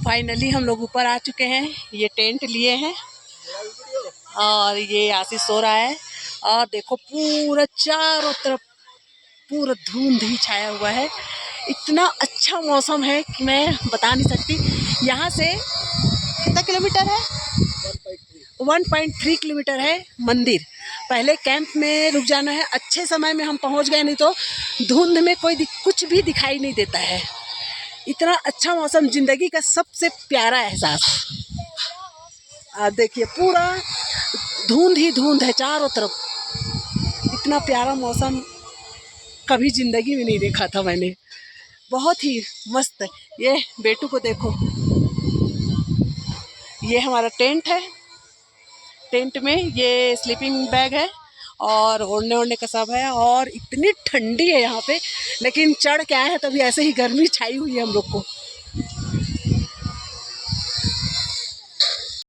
Finally हम लोग ऊपर आ चुके हैं। ये टेंट लिए हैं और ये आशीष सो रहा है। और देखो पूरा चारों तरफ पूरा धुंध ही छाया हुआ है। इतना अच्छा मौसम है कि मैं बता नहीं सकती। यहाँ से कितना किलोमीटर है? 1.3 किलोमीटर है मंदिर। पहले कैंप में रुक जाना है। अच्छे समय में हम पहुँच गए, नहीं तो धुंध में कुछ भी दिखाई नहीं देता है। इतना अच्छा मौसम, जिंदगी का सबसे प्यारा एहसास। देखिए पूरा धुंध ही धुंध है चारों तरफ। इतना प्यारा मौसम कभी जिंदगी में नहीं देखा था मैंने। बहुत ही मस्त। ये बेटू को देखो, ये हमारा टेंट है। टेंट में ये स्लीपिंग बैग है और ओढ़ने ओढ़ने का सब है। और इतनी ठंडी है यहाँ पे, लेकिन चढ़ के आए हैं तभी ऐसे ही गर्मी छाई हुई है हम लोग को।